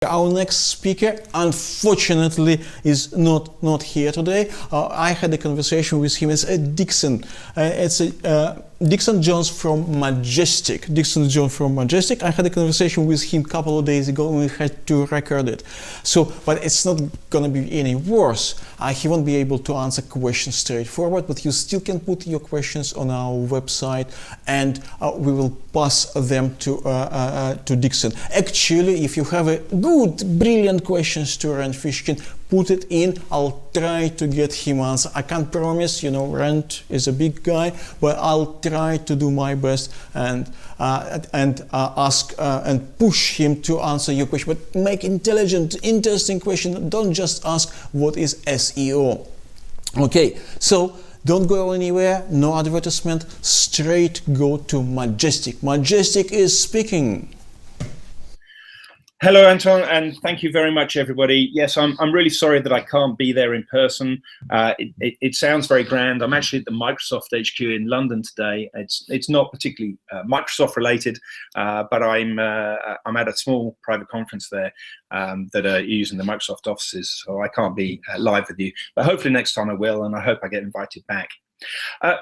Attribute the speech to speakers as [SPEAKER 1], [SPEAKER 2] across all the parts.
[SPEAKER 1] Our next speaker, unfortunately, is not here today. I had a conversation with him. It's Dixon. Dixon Jones from Majestic. Dixon Jones from Majestic. I had a conversation with him a couple of days ago and we had to record it. But it's not gonna be any worse. He won't be able to answer questions straightforward, but you still can put your questions on our website and we will pass them to Dixon. Actually, if you have a good, brilliant questions to Rand Fishkin, put it in. I'll try to get him answer. I can't promise, Rand is a big guy, but I'll try to do my best and ask and push him to answer your question. But make intelligent, interesting question. Don't just ask what is SEO. Okay, so don't go anywhere. No advertisement. Straight go to Majestic. Majestic is speaking.
[SPEAKER 2] Hello, Anton, and thank you very much, everybody. Yes, I'm really sorry that I can't be there in person. It sounds very grand. I'm actually at the Microsoft HQ in London today. It's not particularly Microsoft related, but I'm at a small private conference there that are using the Microsoft offices, so I can't be live with you. But hopefully next time I will, and I hope I get invited back.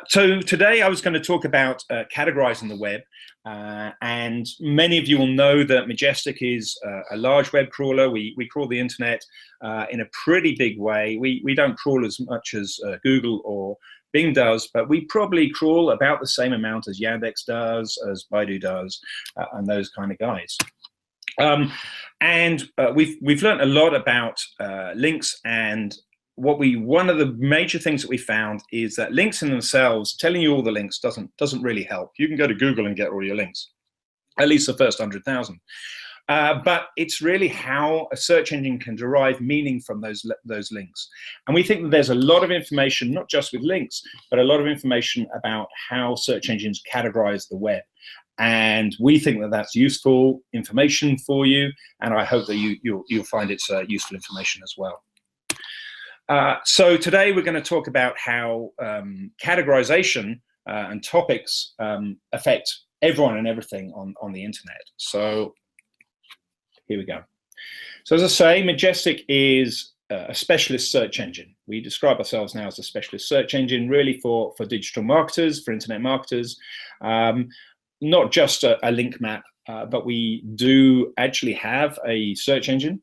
[SPEAKER 2] So today I was going to talk about categorizing the web, and many of you will know that Majestic is a large web crawler. We crawl the internet in a pretty big way. We don't crawl as much as Google or Bing does, but we probably crawl about the same amount as Yandex does, as Baidu does, and those kind of guys. We've learned a lot about links, and one of the major things that we found is that links in themselves, telling you all the links doesn't really help. You can go to Google and get all your links, at least the first 100,000. But it's really how a search engine can derive meaning from those links. And we think that there's a lot of information, not just with links, but a lot of information about how search engines categorize the web. And we think that that's useful information for you, and I hope that you'll find it's useful information as well. So today we're going to talk about how categorization and topics affect everyone and everything on the internet. So here we go. So as I say, Majestic is a specialist search engine. We describe ourselves now as a specialist search engine, really for digital marketers, for internet marketers, not just a link map, but we do actually have a search engine.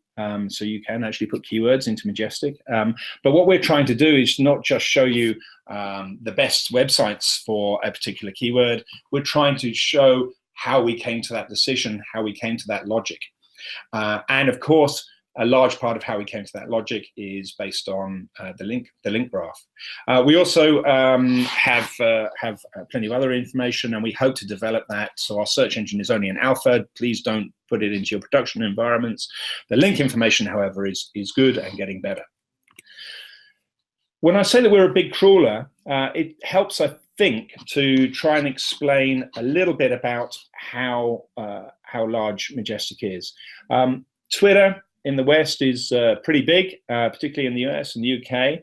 [SPEAKER 2] So you can actually put keywords into Majestic. But what we're trying to do is not just show you the best websites for a particular keyword. We're trying to show how we came to that decision, how we came to that logic. And of course, a large part of how we came to that logic is based on the link graph. We also have plenty of other information, and we hope to develop that. So our search engine is only an alpha. Please don't put it into your production environments. The link information, however, is good and getting better. When I say that we're a big crawler, it helps, I think, to try and explain a little bit about how large Majestic is. Twitter in the West is pretty big, particularly in the US and the UK,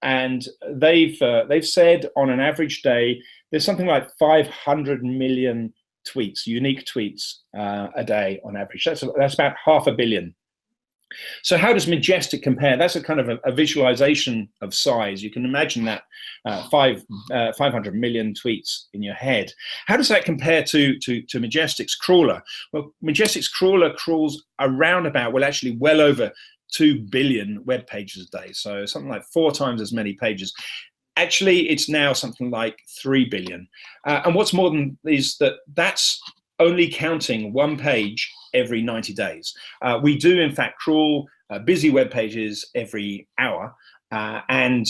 [SPEAKER 2] and they've said on an average day there's something like 500 million tweets, unique tweets a day on average. That's about 500 million. So how does Majestic compare? That's a kind of a visualization of size. You can imagine that 500 million tweets in your head. How does that compare to Majestic's crawler? Well, Majestic's crawler crawls around about, well, actually well over 2 billion web pages a day. So something like 4 times as many pages. Actually, it's now something like 3 billion. And what's more than is that's only counting one page every 90 days. We do, in fact, crawl busy web pages every hour, and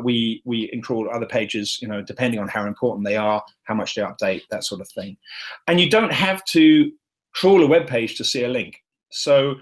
[SPEAKER 2] we crawl other pages, depending on how important they are, how much they update, that sort of thing. And you don't have to crawl a web page to see a link. So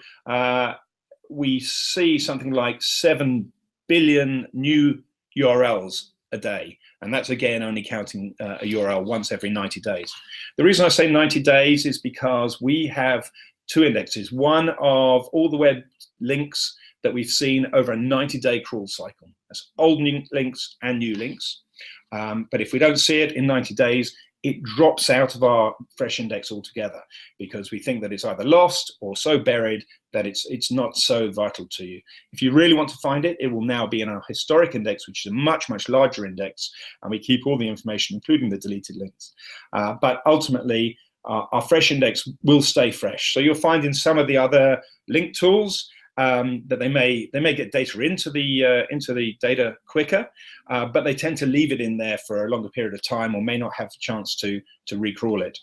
[SPEAKER 2] we see something like 7 billion new URLs a day. And that's, again, only counting a URL once every 90 days. The reason I say 90 days is because we have 2 indexes. One of all the web links that we've seen over a 90-day crawl cycle. That's old links and new links. But if we don't see it in 90 days, it drops out of our fresh index altogether because we think that it's either lost or so buried that it's not so vital to you. If you really want to find it, it will now be in our historic index, which is a much, much larger index, and we keep all the information, including the deleted links. But ultimately, our fresh index will stay fresh. So you'll find in some of the other link tools that they may get data into the data quicker, but they tend to leave it in there for a longer period of time, or may not have the chance to recrawl it.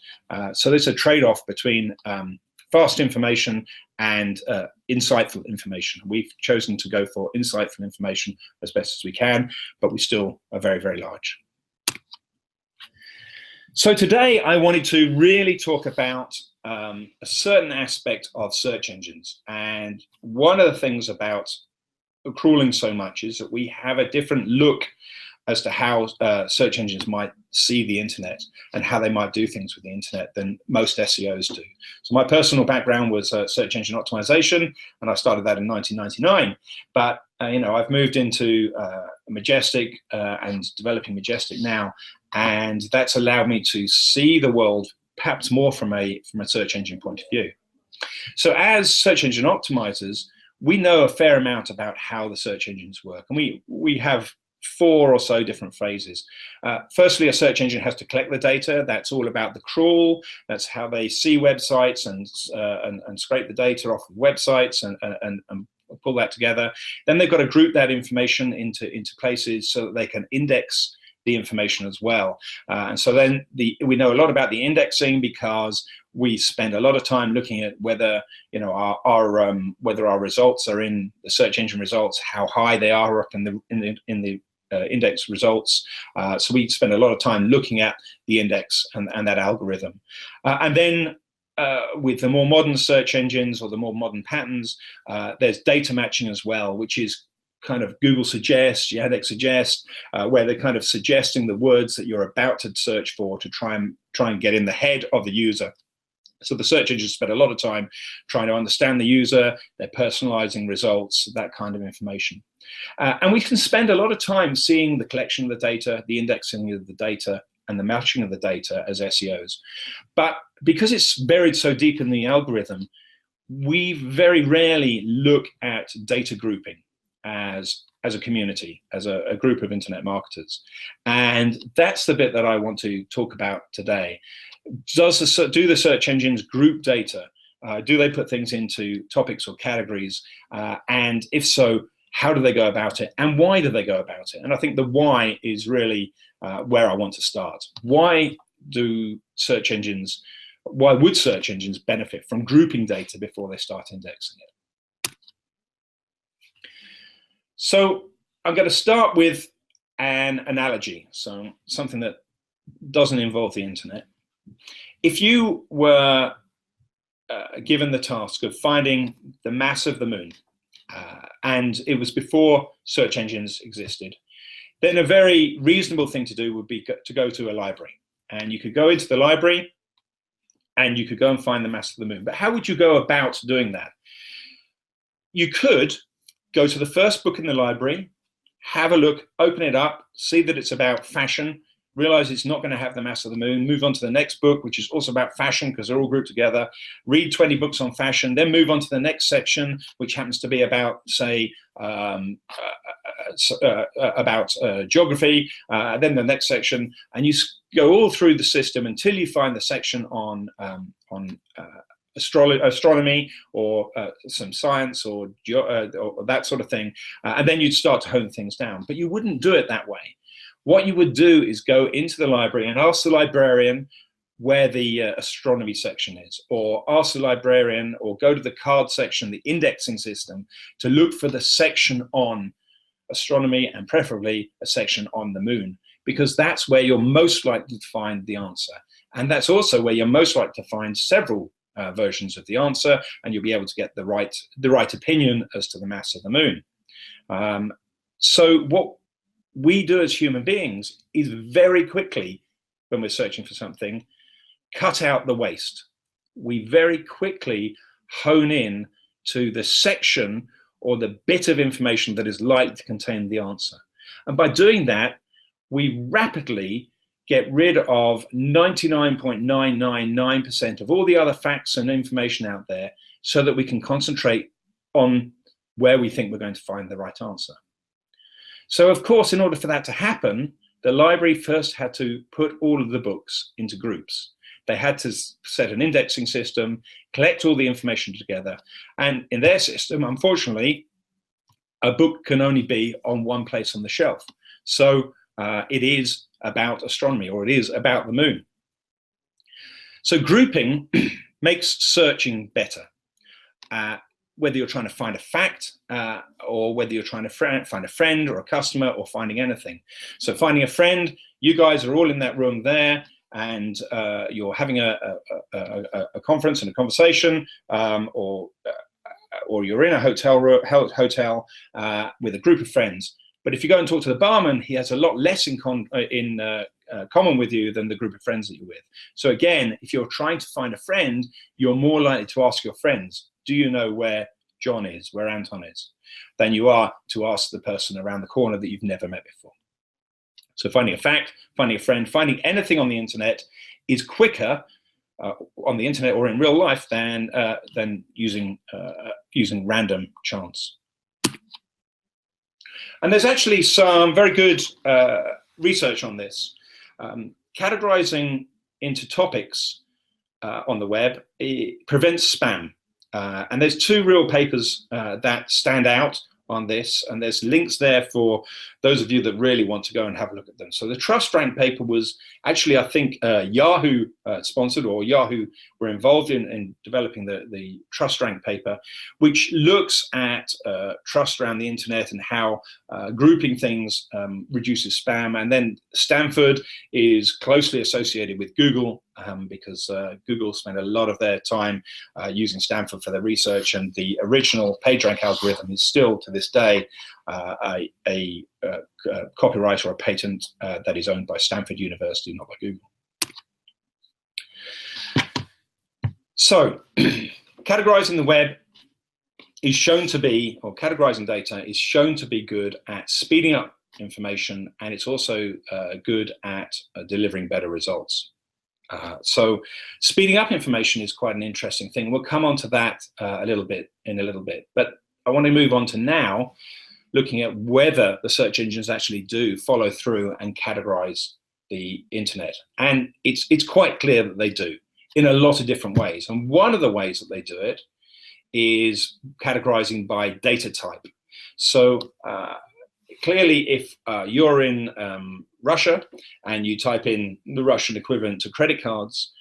[SPEAKER 2] So there's a trade-off between fast information and insightful information. We've chosen to go for insightful information as best as we can, but we still are very, very large. So today I wanted to really talk about a certain aspect of search engines. And one of the things about crawling so much is that we have a different look as to how search engines might see the internet and how they might do things with the internet than most SEOs do. So my personal background was search engine optimization, and I started that in 1999. But I've moved into Majestic and developing Majestic now, and that's allowed me to see the world perhaps more from a search engine point of view. So as search engine optimizers, we know a fair amount about how the search engines work, and we have 4 or so different phases. Firstly, a search engine has to collect the data. That's all about the crawl. That's how they see websites and scrape the data off of websites and pull that together. Then they've got to group that information into places so that they can index the information as well. And so then we know a lot about the indexing because we spend a lot of time looking at whether whether our results are in the search engine results, how high they are up in the index results. So we spend a lot of time looking at the index and that algorithm. And then with the more modern search engines or the more modern patterns, there's data matching as well, which is kind of Google Suggest, Yandex Suggest, where they're kind of suggesting the words that you're about to search for to try and get in the head of the user. So the search engines spend a lot of time trying to understand the user, they're personalizing results, that kind of information. And we can spend a lot of time seeing the collection of the data, the indexing of the data, and the matching of the data as SEOs. But because it's buried so deep in the algorithm, we very rarely look at data grouping as a community, as a group of internet marketers. And that's the bit that I want to talk about today. Do the search engines group data? Do they put things into topics or categories? And if so, how do they go about it? And why do they go about it? And I think the why is really where I want to start. Why would search engines benefit from grouping data before they start indexing it? So I'm going to start with an analogy, so something that doesn't involve the internet. If you were given the task of finding the mass of the moon, and it was before search engines existed, then a very reasonable thing to do would be to go to a library. And you could go into the library and you could go and find the mass of the moon. But how would you go about doing that? You could go to the first book in the library, have a look, open it up, see that it's about fashion, realize it's not going to have the mass of the moon, move on to the next book, which is also about fashion because they're all grouped together, read 20 books on fashion, then move on to the next section, which happens to be about, say, geography, then the next section, and you go all through the system until you find the section on astronomy or some science or that sort of thing, and then you'd start to hone things down. But you wouldn't do it that way. What you would do is go into the library and ask the librarian where the astronomy section is, or ask the librarian, or go to the card section, the indexing system, to look for the section on astronomy and preferably a section on the moon, because that's where you're most likely to find the answer. And that's also where you're most likely to find several versions of the answer, and you'll be able to get the right opinion as to the mass of the moon. So what we do as human beings is very quickly, when we're searching for something, cut out the waste. We very quickly hone in to the section or the bit of information that is likely to contain the answer. And by doing that, we rapidly get rid of 99.999% of all the other facts and information out there so that we can concentrate on where we think we're going to find the right answer. So, of course, in order for that to happen, the library first had to put all of the books into groups. They had to set an indexing system, collect all the information together. And in their system, unfortunately, a book can only be on one place on the shelf. So it is about astronomy, or it is about the moon. So grouping makes searching better. Whether you're trying to find a fact or whether you're trying to find a friend or a customer or finding anything. So finding a friend, you guys are all in that room there, and you're having a conference and a conversation, or you're in a hotel with a group of friends. But if you go and talk to the barman, he has a lot less in common with you than the group of friends that you're with. So again, if you're trying to find a friend, you're more likely to ask your friends, do you know where John is, where Anton is, than you are to ask the person around the corner that you've never met before. So finding a fact, finding a friend, finding anything on the internet is quicker on the internet or in real life than using random chance. And there's actually some very good research on this. Categorizing into topics on the web, it prevents spam. And there's two real papers that stand out on this, and there's links there for those of you that really want to go and have a look at them. So the Trust Rank paper was actually, I think, Yahoo sponsored, or Yahoo were involved in developing the Trust Rank paper, which looks at trust around the internet and how grouping things reduces spam. And then Stanford is closely associated with Google because Google spent a lot of their time using Stanford for their research, and the original PageRank algorithm is still to this day a copyright or a patent that is owned by Stanford University, not by Google. So categorizing the web is shown to be, or categorizing data is shown to be good at speeding up information, and it's also good at delivering better results. So speeding up information is quite an interesting thing. We'll come on to that in a little bit. But I want to move on to now looking at whether the search engines actually do follow through and categorize the internet. And it's quite clear that they do in a lot of different ways. And one of the ways that they do it is categorizing by data type. So clearly, if you're in Russia and you type in the Russian equivalent to credit cards,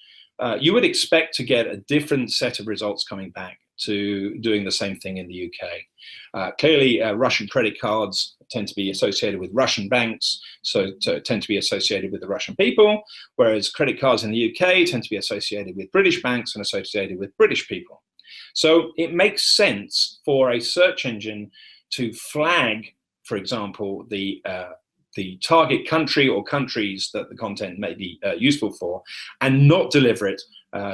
[SPEAKER 2] you would expect to get a different set of results coming back to doing the same thing in the UK. Clearly, Russian credit cards tend to be associated with Russian banks, so tend to be associated with the Russian people, whereas credit cards in the UK tend to be associated with British banks and associated with British people. So it makes sense for a search engine to flag, for example, the target country or countries that the content may be useful for, and not deliver it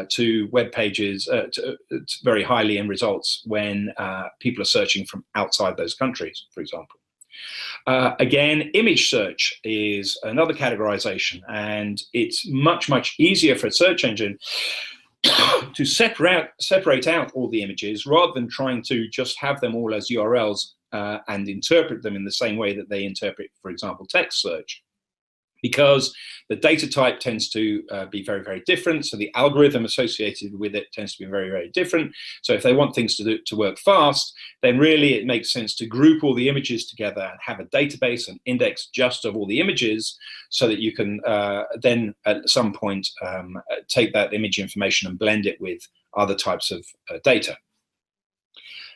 [SPEAKER 2] to web pages to very highly in results when people are searching from outside those countries, for example. Again, image search is another categorization, and it's much, much easier for a search engine to separate out all the images rather than trying to just have them all as URLs and interpret them in the same way that they interpret, for example, text search. Because the data type tends to be very, very different. So the algorithm associated with it tends to be very, very different. So if they want things to work fast, then really it makes sense to group all the images together and have a database and index just of all the images, so that you can then at some point take that image information and blend it with other types of data.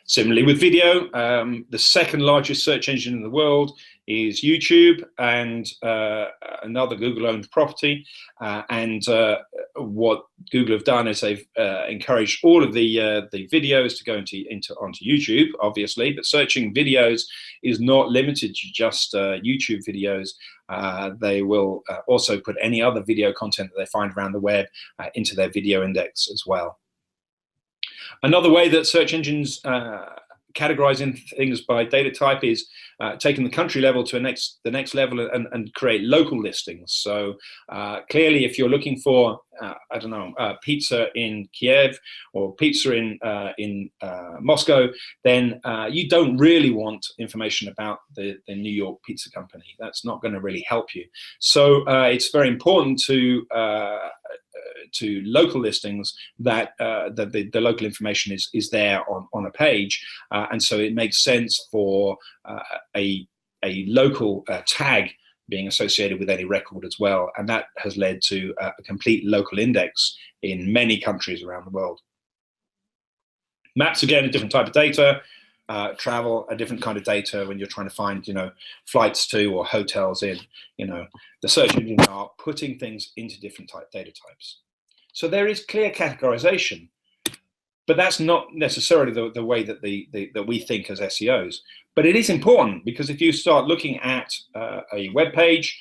[SPEAKER 2] Similarly with video, the second largest search engine in the world is YouTube, and another Google-owned property. What Google have done is they've encouraged all of the videos to go onto YouTube, obviously, but searching videos is not limited to just YouTube videos. They will also put any other video content that they find around the web into their video index as well. Another way that search engines categorizing things by data type is taking the country level to the next level and create local listings. So clearly, if you're looking for I don't know, pizza in Kiev or pizza in Moscow, then you don't really want information about the New York pizza company. That's not going to really help you. So it's very important to local listings that the local information is there on a page, and so it makes sense for a local tag being associated with any record as well, and that has led to a complete local index in many countries around the world. Maps, again, a different type of data. Travel, a different kind of data when you're trying to find, flights to or hotels in. The search engines are putting things into different data types. So there is clear categorization, but that's not necessarily the way that that we think as SEOs. But it is important, because if you start looking at a web page,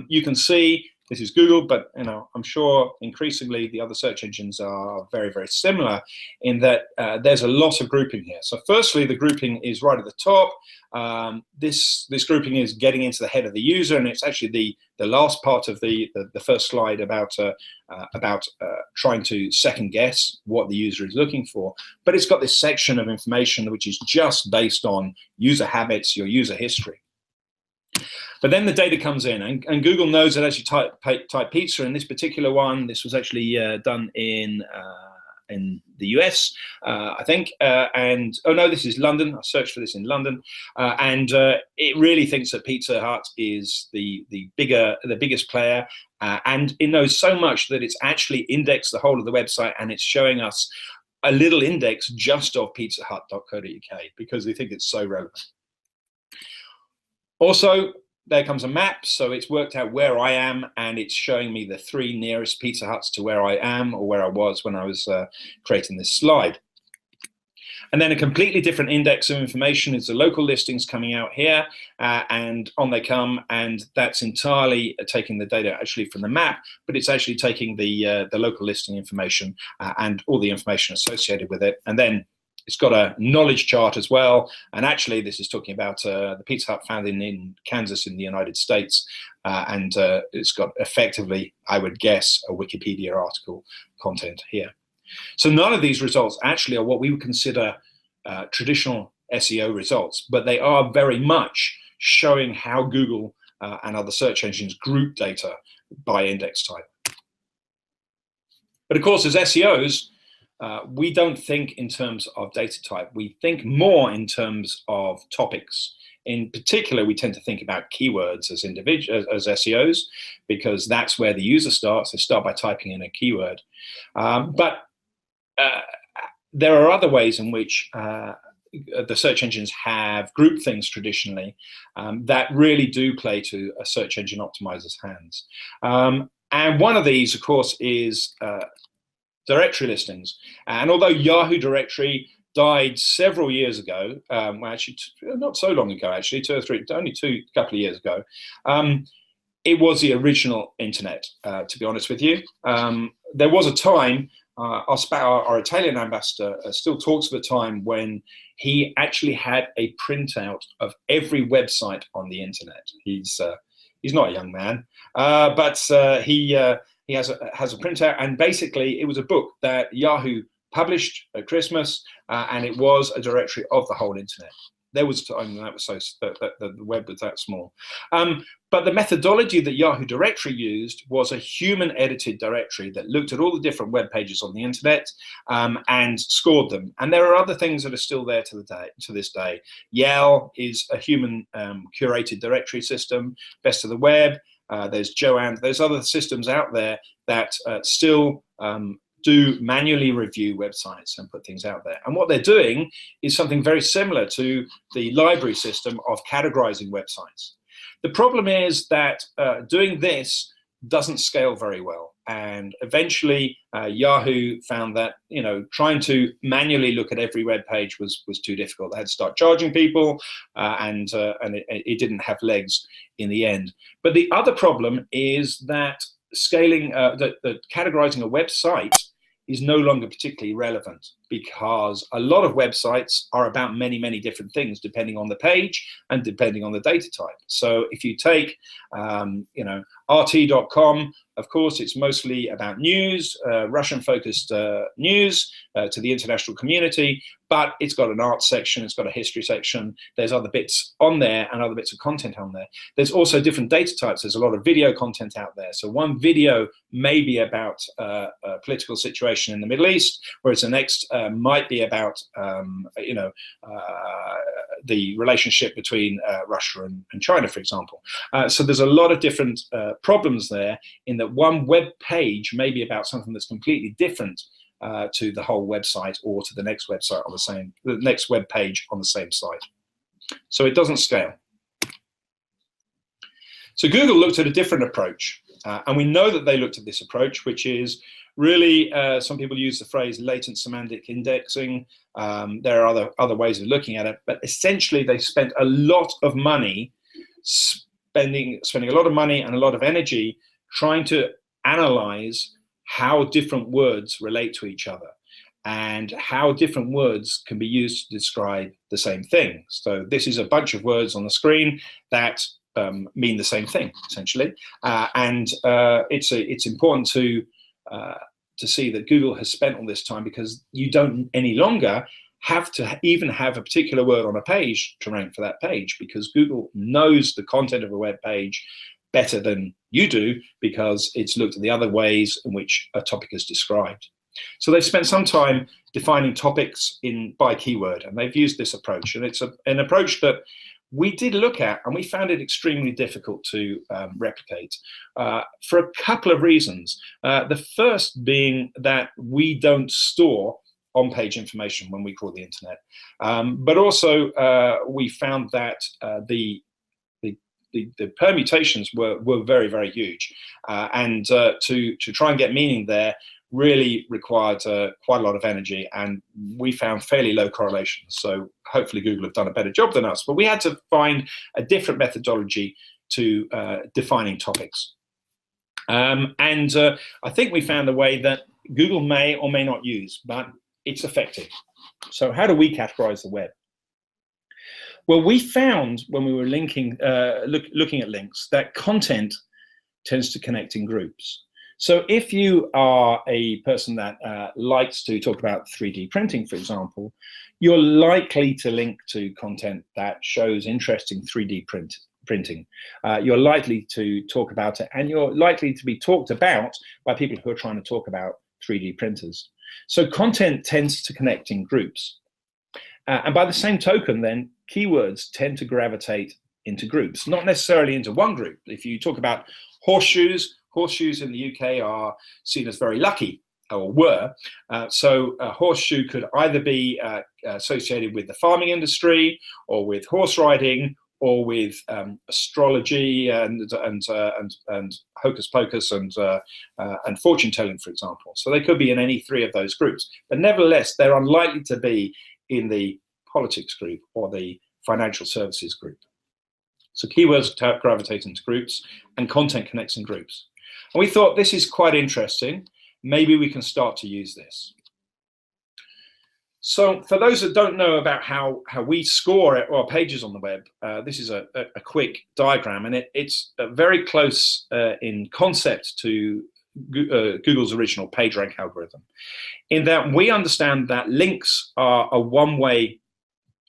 [SPEAKER 2] you can see this is Google, but I'm sure increasingly the other search engines are very, very similar in that there's a lot of grouping here. So firstly, the grouping is right at the top. This grouping is getting into the head of the user, and it's actually the last part of the first slide about trying to second guess what the user is looking for. But it's got this section of information which is just based on user habits, your user history. But then the data comes in, and Google knows that as you type pizza, in this particular one, this was actually done in the US, I think, and oh no, this is London. I searched for this in London, and it really thinks that Pizza Hut is the biggest player, and it knows so much that it's actually indexed the whole of the website, and it's showing us a little index just of pizzahut.co.uk because they think it's so relevant. Also, there comes a map, so it's worked out where I am, and it's showing me the 3 nearest Pizza Huts to where I am or where I was when I was creating this slide. And then a completely different index of information is the local listings coming out here, and on they come, and that's entirely taking the data actually from the map, but it's actually taking the local listing information and all the information associated with it, and then it's got a knowledge chart as well, and actually this is talking about the Pizza Hut found in Kansas in the United States, and it's got effectively, I would guess, a Wikipedia article content here. So none of these results actually are what we would consider traditional SEO results, but they are very much showing how Google and other search engines group data by index type. But of course, as SEOs, we don't think in terms of data type. We think more in terms of topics. In particular, we tend to think about keywords as SEOs, because that's where the user starts. They start by typing in a keyword. But there are other ways in which the search engines have grouped things traditionally that really do play to a search engine optimizer's hands. And one of these, of course, is directory listings. And although Yahoo directory died several years ago, well, actually not so long ago, actually, only a couple of years ago, it was the original internet, to be honest with you. There was a time, our Italian ambassador still talks of a time when he actually had a printout of every website on the internet. He's not a young man, but he has a printout, and basically it was a book that Yahoo published at Christmas, and it was a directory of the whole internet. There was a time that was the web was that small. But the methodology that Yahoo directory used was a human-edited directory that looked at all the different web pages on the internet and scored them. And there are other things that are still there to this day. Yell is a human curated directory system. Best of the Web. There's Joanne. There's other systems out there that still do manually review websites and put things out there. And what they're doing is something very similar to the library system of categorizing websites. The problem is that doing this doesn't scale very well. And eventually Yahoo found that trying to manually look at every web page was too difficult. They had to start charging people, and it didn't have legs in the end. But the other problem is that scaling, that categorizing a website is no longer particularly relevant, because a lot of websites are about many, many different things depending on the page and depending on the data type. So if you take, RT.com, of course, it's mostly about news, Russian-focused news to the international community, but it's got an art section, it's got a history section, there's other bits on there and other bits of content on there. There's also different data types. There's a lot of video content out there. So one video may be about a political situation in the Middle East, whereas the next might be about, the relationship between Russia and China, for example. So there's a lot of different problems there, in that one web page may be about something that's completely different to the whole website, or to the next website on the next web page on the same site. So it doesn't scale. So Google looked at a different approach, and we know that they looked at this approach, which is really, some people use the phrase latent semantic indexing. There are other ways of looking at it, but essentially they spent a lot of money, spending a lot of money and a lot of energy trying to analyze how different words relate to each other and how different words can be used to describe the same thing. So this is a bunch of words on the screen that mean the same thing, essentially, and it's important to see that Google has spent all this time, because you don't any longer have to even have a particular word on a page to rank for that page, because Google knows the content of a web page better than you do, because it's looked at the other ways in which a topic is described. So they've spent some time defining topics by keyword, and they've used this approach, and it's an approach that we did look at, and we found it extremely difficult to replicate for a couple of reasons. The first being that we don't store on-page information when we crawl the internet, but also we found that the permutations were very, very huge, and to try and get meaning there really required quite a lot of energy, and we found fairly low correlations. So hopefully Google have done a better job than us, but we had to find a different methodology to defining topics. And I think we found a way that Google may or may not use, but it's effective. So how do we categorize the web? Well, we found when we were looking at links, that content tends to connect in groups. So if you are a person that likes to talk about 3D printing, for example, you're likely to link to content that shows interest in 3D printing. You're likely to talk about it, and you're likely to be talked about by people who are trying to talk about 3D printers. So content tends to connect in groups. And by the same token, then, keywords tend to gravitate into groups, not necessarily into one group. If you talk about horseshoes in the UK are seen as very lucky, or were. So a horseshoe could either be associated with the farming industry, or with horse riding, or with astrology and hocus pocus and fortune telling, for example. So they could be in any three of those groups. But nevertheless, they're unlikely to be in the politics group or the financial services group. So keywords gravitate into groups, and content connects in groups. And we thought, this is quite interesting. Maybe we can start to use this. So for those that don't know about how we score our pages on the web, this is a quick diagram, and it's very close in concept to Google's original PageRank algorithm, in that we understand that links are a one-way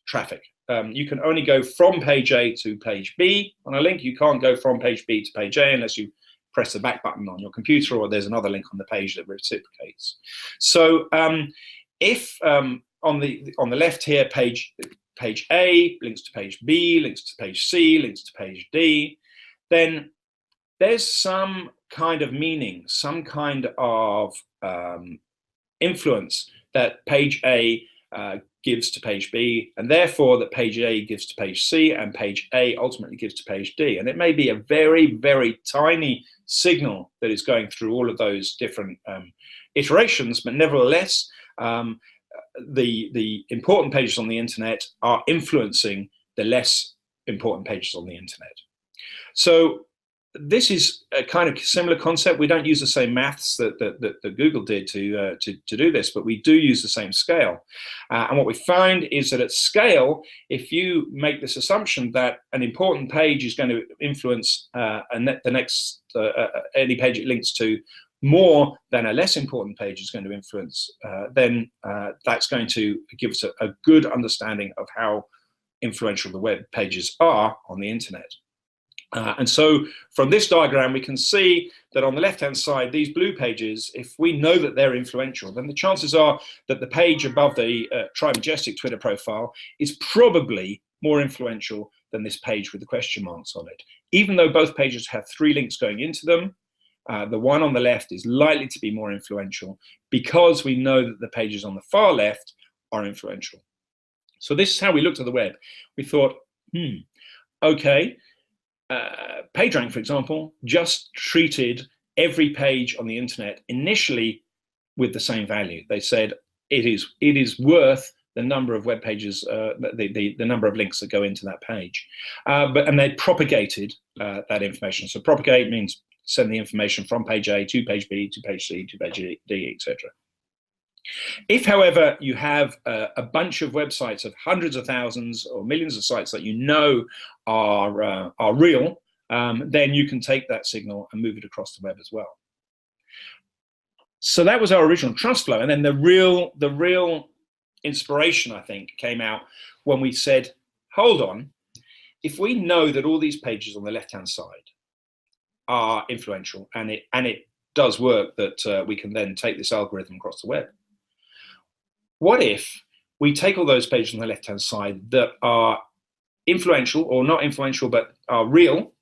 [SPEAKER 2] traffic. You can only go from page A to page B on a link. You can't go from page B to page A unless you press the back button on your computer, or there's another link on the page that reciprocates. So if on the left here, page A links to page B, links to page C, links to page D, then there's some kind of meaning, some kind of influence that page A gives to page B, and therefore that page A gives to page C, and page A ultimately gives to page D. And it may be a very, very tiny signal that is going through all of those different iterations, but nevertheless, the important pages on the internet are influencing the less important pages on the internet. So this is a kind of similar concept. We don't use the same maths that Google did to do this, but we do use the same scale. And what we find is that at scale, if you make this assumption that an important page is going to influence the next any page it links to more than a less important page is going to influence, then that's going to give us a good understanding of how influential the web pages are on the internet. And so from this diagram, we can see that on the left-hand side, these blue pages, if we know that they're influential, then the chances are that the page above the Try Majestic Twitter profile is probably more influential than this page with the question marks on it. Even though both pages have 3 links going into them, the one on the left is likely to be more influential because we know that the pages on the far left are influential. So this is how we looked at the web. We thought, okay, PageRank, for example, just treated every page on the internet initially with the same value. They said it is worth the number of web pages, the number of links that go into that page. And they propagated that information. So propagate means send the information from page A to page B to page C to page D, etc. If, however, you have a bunch of websites of hundreds of thousands or millions of sites that you know are real, then you can take that signal and move it across the web as well. So that was our original trust flow, and then the real inspiration, I think, came out when we said, hold on, if we know that all these pages on the left-hand side are influential, and it does work, that we can then take this algorithm across the web. What if we take all those pages on the left-hand side that are influential, or not influential, but are real,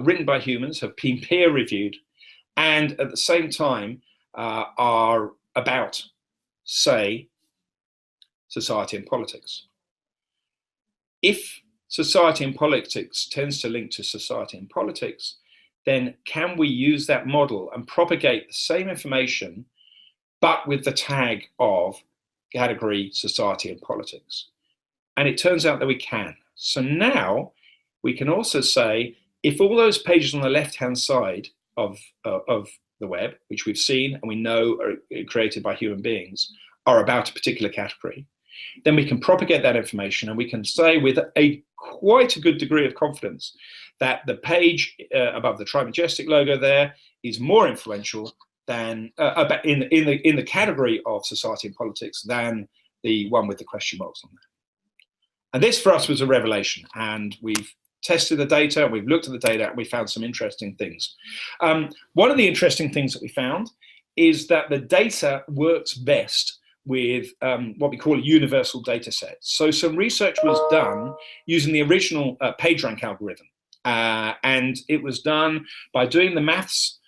[SPEAKER 2] written by humans, have been peer-reviewed, and at the same time are about, say, society and politics? If society and politics tends to link to society and politics, then can we use that model and propagate the same information, but with the tag of category, society, and politics? And it turns out that we can. So now we can also say, if all those pages on the left-hand side of the web, which we've seen and we know are created by human beings, are about a particular category, then we can propagate that information, and we can say with quite a good degree of confidence that the page above the Try Majestic logo there is more influential than in the category of society and politics than the one with the question marks on there. And this for us was a revelation, and we've tested the data, and we've looked at the data, and we found some interesting things. One of the interesting things that we found is that the data works best with what we call a universal data set. So some research was done using the original PageRank algorithm, and it was done by doing the maths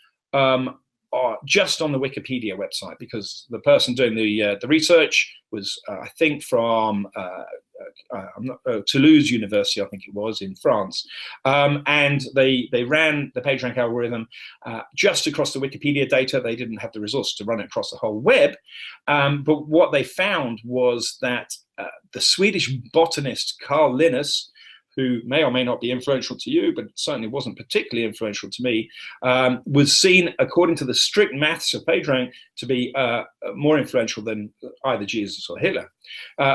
[SPEAKER 2] just on the Wikipedia website, because the person doing the research was, I think, from Toulouse University, I think it was, in France, and they ran the PageRank algorithm just across the Wikipedia data. They didn't have the resource to run it across the whole web, but what they found was that the Swedish botanist Carl Linus, who may or may not be influential to you, but certainly wasn't particularly influential to me, was seen, according to the strict maths of PageRank, to be more influential than either Jesus or Hitler,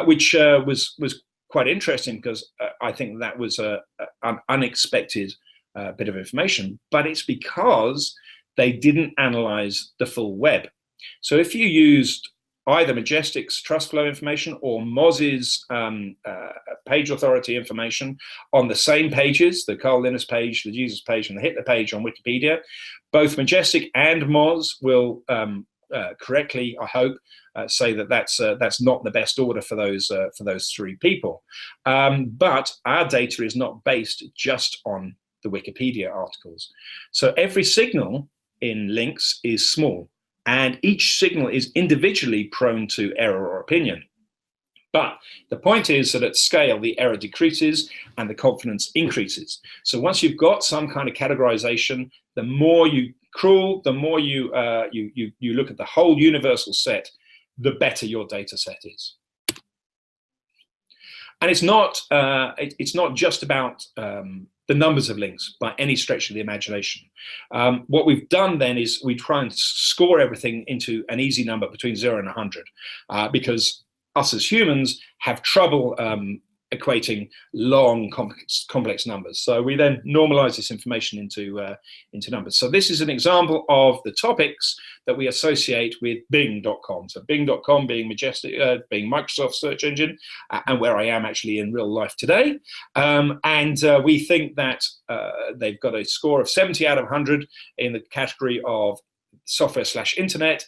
[SPEAKER 2] which was quite interesting, because I think that was an unexpected bit of information. But it's because they didn't analyze the full web. So if you used either Majestic's trust flow information or Moz's page authority information on the same pages, the Carl Linus page, the Jesus page, and the Hitler page on Wikipedia, both Majestic and Moz will correctly, I hope, say that that's not the best order for those 3 people. But our data is not based just on the Wikipedia articles. So every signal in links is small, and each signal is individually prone to error or opinion. But the point is that at scale, the error decreases and the confidence increases. So once you've got some kind of categorization, the more you crawl, the more you look at the whole universal set, the better your data set is. And it's not just about the numbers of links by any stretch of the imagination. What we've done then is we try and score everything into an easy number between 0 and 100, because us as humans have trouble equating long, complex numbers. So we then normalize this information into numbers. So this is an example of the topics that we associate with Bing.com. So Bing.com being Majestic, being Microsoft's search engine, and where I am actually in real life today. We think that they've got a score of 70 out of 100 in the category of software/internet,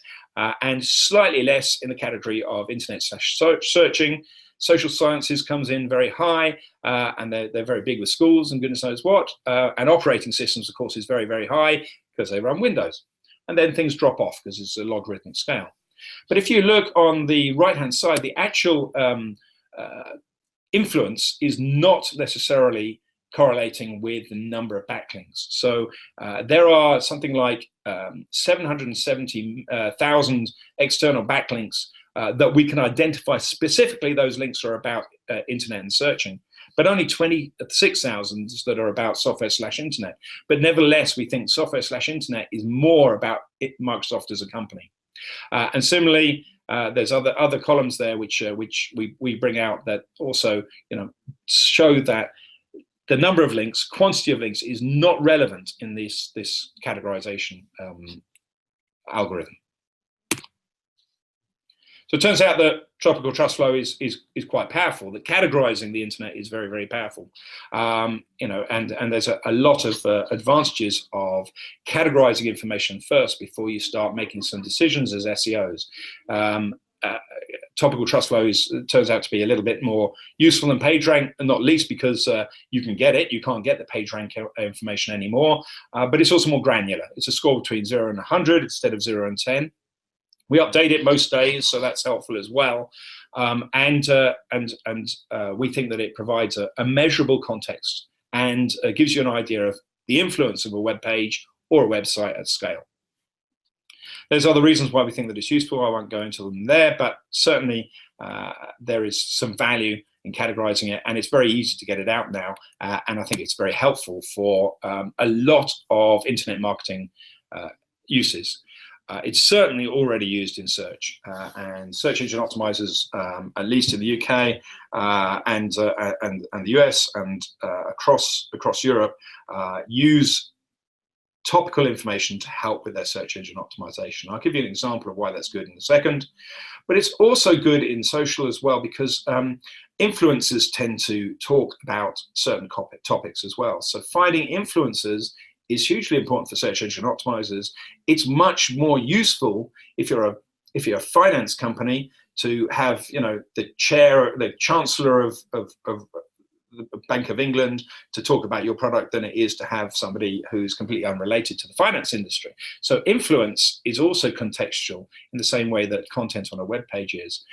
[SPEAKER 2] and slightly less in the category of internet/searching. Social sciences comes in very high, and they're very big with schools and goodness knows what. And operating systems, of course, is very, very high because they run Windows. And then things drop off because it's a logarithmic scale. But if you look on the right-hand side, the actual influence is not necessarily correlating with the number of backlinks. So there are something like 770,000 external backlinks that we can identify specifically. Those links are about internet and searching, but only 26,000 that are about software/internet. But nevertheless, we think software/internet is more about Microsoft as a company. And similarly, there's other columns there which we bring out that also show that the number of links, quantity of links, is not relevant in this categorization algorithm. So it turns out that Topical Trust Flow is quite powerful. That categorizing the internet is very, very powerful. And there's a lot of advantages of categorizing information first before you start making some decisions as SEOs. Topical Trust Flow turns out to be a little bit more useful than PageRank, and not least because you can get it. You can't get the PageRank information anymore, but it's also more granular. It's a score between 0 and 100 instead of 0 and 10. We update it most days, so that's helpful as well. And we think that it provides a measurable context and gives you an idea of the influence of a web page or a website at scale. There's other reasons why we think that it's useful. I won't go into them there, but certainly there is some value in categorizing it, and it's very easy to get it out now. And I think it's very helpful for a lot of internet marketing uses. It's certainly already used in search, and search engine optimizers, at least in the UK and the US and across Europe, use topical information to help with their search engine optimization. I'll give you an example of why that's good in a second. But it's also good in social as well, because influencers tend to talk about certain topics as well. So finding influencers is hugely important for search engine optimizers. It's much more useful if you're a finance company to have the chancellor of the Bank of England to talk about your product than it is to have somebody who's completely unrelated to the finance industry. So influence is also contextual in the same way that content on a web page is.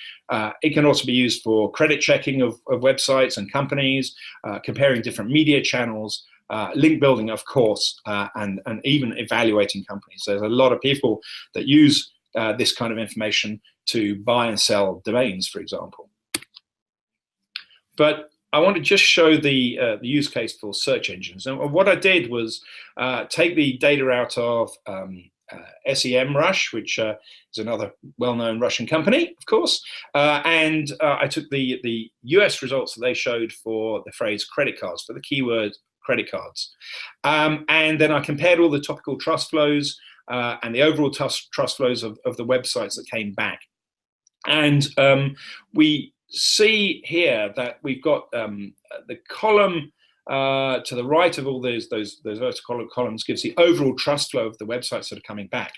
[SPEAKER 2] It can also be used for credit checking of websites and companies, comparing different media channels, link building, of course, and even evaluating companies. There's a lot of people that use this kind of information to buy and sell domains, for example. But I want to just show the use case for search engines. And what I did was take the data out of SEMrush, which is another well-known Russian company, of course, and I took the US results that they showed for the phrase credit cards, for the keyword credit cards. And then I compared all the topical trust flows and the overall trust flows of the websites that came back. And we see here that we've got the column to the right of all those vertical columns gives the overall trust flow of the websites that are coming back.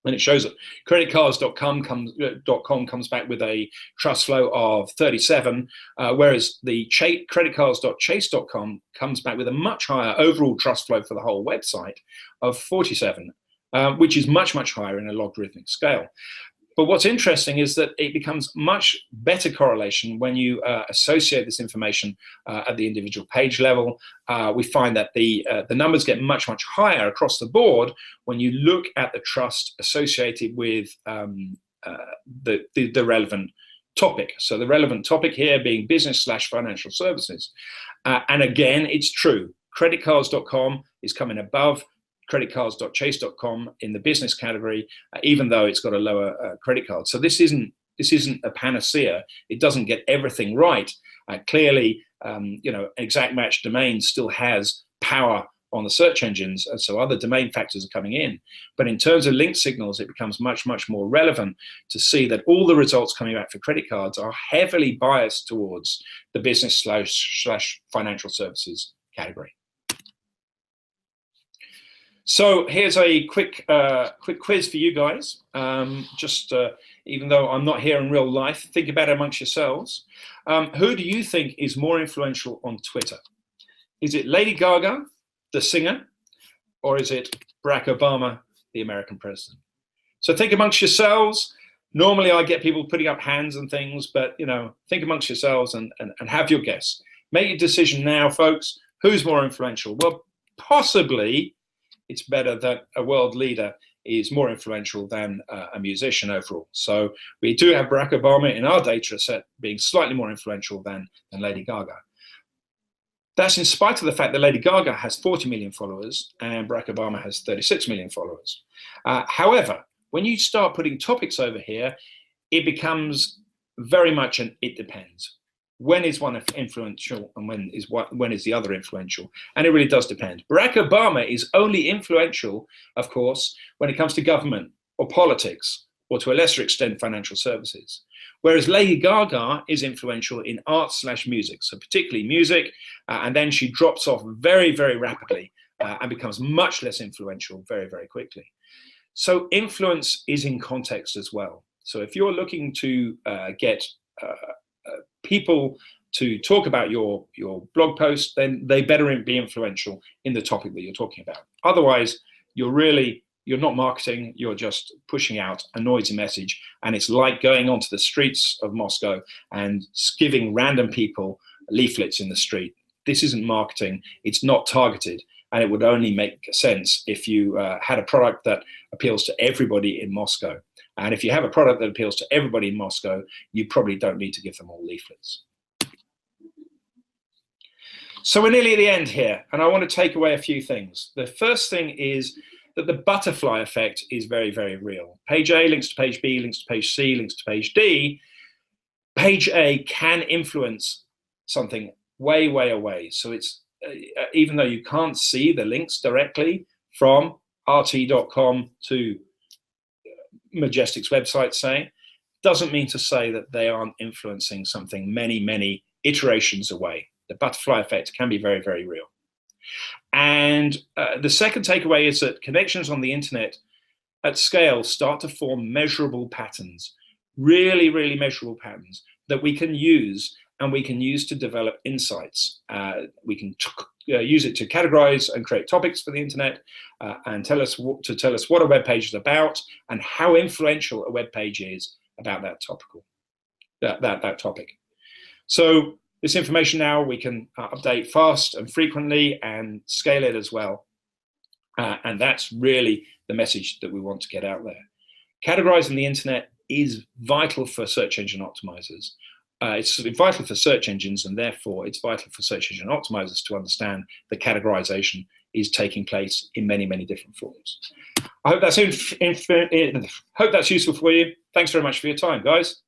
[SPEAKER 2] And it shows that creditcards.com comes back with a trust flow of 37, whereas the creditcards.chase.com comes back with a much higher overall trust flow for the whole website of 47, which is much, much higher in a logarithmic scale. But what's interesting is that it becomes much better correlation when you associate this information at the individual page level. We find that the numbers get much, much higher across the board when you look at the trust associated with the relevant topic. So the relevant topic here being business/financial services. And again, it's true. Creditcards.com is coming above creditcards.chase.com in the business category, even though it's got a lower credit card. So this isn't a panacea. It doesn't get everything right. Clearly, exact match domain still has power on the search engines, and so other domain factors are coming in. But in terms of link signals, it becomes much, much more relevant to see that all the results coming back for credit cards are heavily biased towards the business/financial services category. So here's a quick quiz for you guys. Even though I'm not here in real life, think about it amongst yourselves. Who do you think is more influential on Twitter? Is it Lady Gaga, the singer, or is it Barack Obama, the American president? So think amongst yourselves. Normally I get people putting up hands and things, but think amongst yourselves and have your guess. Make your decision now, folks. Who's more influential? Well, possibly it's better that a world leader is more influential than a musician overall. So we do have Barack Obama in our data set being slightly more influential than Lady Gaga. That's in spite of the fact that Lady Gaga has 40 million followers and Barack Obama has 36 million followers. However, when you start putting topics over here, it becomes very much an it depends. When is one influential and when is the other influential? And it really does depend. Barack Obama is only influential, of course, when it comes to government or politics, or to a lesser extent, financial services. Whereas Lady Gaga is influential in art/music, so particularly music, and then she drops off very, very rapidly and becomes much less influential very, very quickly. So influence is in context as well. So if you're looking to get people to talk about your blog post, then they better be influential in the topic that you're talking about. Otherwise, you're not marketing, you're just pushing out a noisy message. And it's like going onto the streets of Moscow and giving random people leaflets in the street. This isn't marketing, it's not targeted. And it would only make sense if you had a product that appeals to everybody in Moscow. And if you have a product that appeals to everybody in Moscow, you probably don't need to give them all leaflets. So we're nearly at the end here, and I want to take away a few things. The first thing is that the butterfly effect is very, very real. Page A links to page B, links to page C, links to page D. Page A can influence something way, way away. So it's even though you can't see the links directly from rt.com to Majestic's website, say, doesn't mean to say that they aren't influencing something many, many iterations away. The butterfly effect can be very, very real. And the second takeaway is that connections on the internet at scale start to form measurable patterns, really, really measurable patterns that we can use, and we can use to develop insights. We can use it to categorize and create topics for the internet and tell us what a web page is about and how influential a web page is about that topic. So this information now we can update fast and frequently and scale it as well. And that's really the message that we want to get out there. Categorizing the internet is vital for search engine optimizers. It's vital for search engines, and therefore it's vital for search engine optimizers to understand that categorization is taking place in many, many different forms. I hope that's useful for you. Thanks very much for your time, guys.